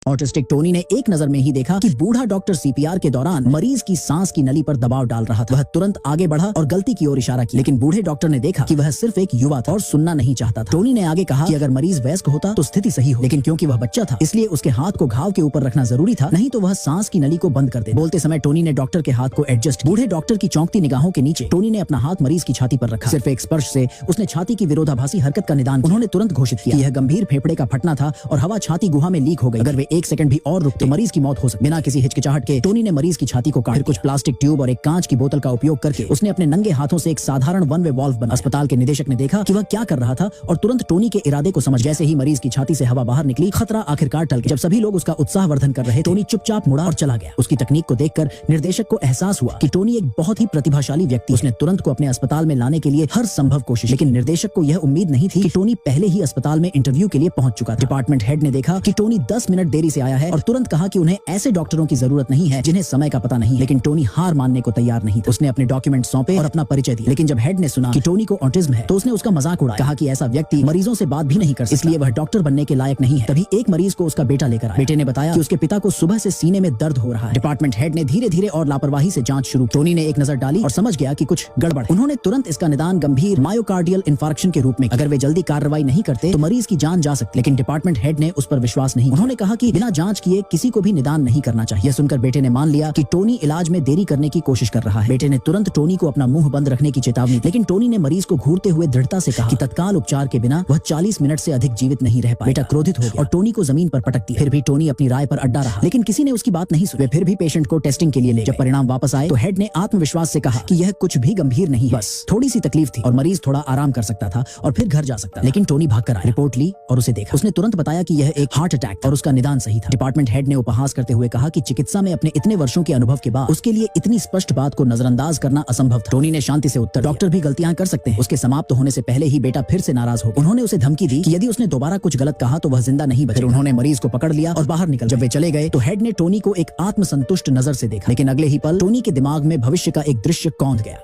Autistic Tony ने एक नजर में ही देखा कि बूढ़ा डॉक्टर सीपीआर के दौरान मरीज की सांस की नली पर दबाव डाल रहा था। वह तुरंत आगे बढ़ा और गलती की ओर इशारा किया, लेकिन बूढ़े डॉक्टर ने देखा कि वह सिर्फ एक युवा था और सुनना नहीं चाहता था। टोनी ने आगे कहा कि अगर मरीज वयस्क होता तो स्थिति सही हो, लेकिन क्योंकि वह बच्चा था इसलिए उसके हाथ को घाव के ऊपर रखना जरूरी था, नहीं तो वह सांस की नली को बंद कर दे। बोलते समय टोनी ने डॉक्टर के हाथ को एडजस्ट। बूढ़े डॉक्टर की चौंकती निगाहों के नीचे टोनी ने अपना हाथ मरीज की छाती पर रखा। सिर्फ एक स्पर्श से उसने छाती की विरोधाभासी हरकत का निदान। उन्होंने तुरंत घोषित किया कि यह गंभीर फेफड़े का फटना था और हवा छाती गुहा में लीक हो गई। अगर वे एक सेकंड भी और रुकते मरीज की मौत हो सकती। बिना किसी हिचकिचाहट के टोनी ने मरीज की छाती को काट, फिर कुछ प्लास्टिक ट्यूब और एक कांच की बोतल का उपयोग करके उसने अपने नंगे हाथों से एक साधारण वन वे वाल्व बनाया। अस्पताल के निदेशक ने देखा कि वह क्या कर रहा था और तुरंत टोनी के इरादे को समझ। जैसे ही मरीज की छाती से हवा बाहर निकली, खतरा आखिरकार टल गया। जब सभी लोग उसका उत्साहवर्धन कर रहे, टोनी चुपचाप मुड़ा और चला गया। उसकी तकनीक को देखकर निर्देशक को एहसास हुआ कि टोनी एक बहुत ही प्रतिभाशाली व्यक्ति। उसने तुरंत को अपने अस्पताल में लाने के लिए हर संभव कोशिश, लेकिन निर्देशक को यह उम्मीद नहीं थी कि टोनी पहले ही अस्पताल में इंटरव्यू के लिए पहुंच चुका था। डिपार्टमेंट हेड ने देखा कि टोनी 10 मिनट देरी से आया है और तुरंत कहा कि उन्हें ऐसे डॉक्टरों की जरूरत नहीं है जिन्हें समय का पता नहीं। लेकिन टोनी हार मानने को तैयार नहीं था। उसने अपने डॉक्यूमेंट सौंपे और अपना परिचय दिया। लेकिन जब हेड ने सुना कि टोनी को ऑटिज्म है तो उसने उसका मजाक उड़ाया। कहा कि ऐसा व्यक्ति मरीजों से बात भी नहीं कर सकता, इसलिए वह डॉक्टर बनने के लायक नहीं है। तभी एक मरीज को उसका बेटा लेकर आया। बेटे ने बताया कि उसके पिता को सुबह से सीने में दर्द हो रहा है। डिपार्टमेंट हेड ने धीरे धीरे और लापरवाही से जांच शुरू। टोनी ने एक नजर डाली और समझ गया कि कुछ गड़बड़ है। उन्होंने तुरंत इसका निदान गंभीर मायोकार्डियल इंफार्क्शन के रूप में। अगर वे जल्दी कार्रवाई नहीं करते तो मरीज की जान जा सकती। लेकिन डिपार्टमेंट हेड ने उस पर विश्वास नहीं। उन्होंने कहा कि बिना जांच किए किसी को भी निदान नहीं करना चाहिए। यह सुनकर बेटे ने मान लिया कि टोनी इलाज में देरी करने की कोशिश कर रहा है। बेटे ने तुरंत टोनी को अपना मुंह बंद रखने की चेतावनी दी, लेकिन टोनी ने मरीज को घूरते हुए दृढ़ता से कहा कि तत्काल उपचार के बिना वह 40 मिनट से अधिक जीवित नहीं रह पाएगा। बेटा क्रोधित हो गया और टोनी को जमीन पर पटक दिया। फिर भी टोनी अपनी राय पर अड्डा रहा, लेकिन किसी ने उसकी बात नहीं सुनी। वे फिर भी पेशेंट को टेस्टिंग के लिए ले गए। जब परिणाम वापस आए तो हेड ने आत्मविश्वास से कहा कि यह कुछ भी गंभीर नहीं है, बस थोड़ी सी तकलीफ थी और मरीज थोड़ा आराम कर सकता था और फिर घर जा सकता था। लेकिन टोनी भागकर आया, रिपोर्ट ली और उसे देखा। उसने तुरंत बताया कि यह एक हार्ट अटैक और उसका निदान सही था। डिपार्टमेंट हेड ने उपहास करते हुए कहा कि चिकित्सा में अपने इतने वर्षों के अनुभव के बाद उसके लिए इतनी स्पष्ट बात को नजरअंदाज करना असंभव था। टोनी ने शांति से उत्तर, डॉक्टर भी गलतियां कर सकते हैं। उसके समाप्त होने से पहले ही बेटा फिर से नाराज हो गया। उन्होंने उसे धमकी दी कि यदि उसने दोबारा कुछ गलत कहा तो वह जिंदा नहीं बचेगा। उन्होंने मरीज को पकड़ लिया और बाहर निकल। जब वे चले गए तो हेड ने टोनी को एक आत्मसंतुष्ट नजर से देखा, लेकिन अगले ही पल टोनी के दिमाग में भविष्य का एक दृश्य कौंध गया।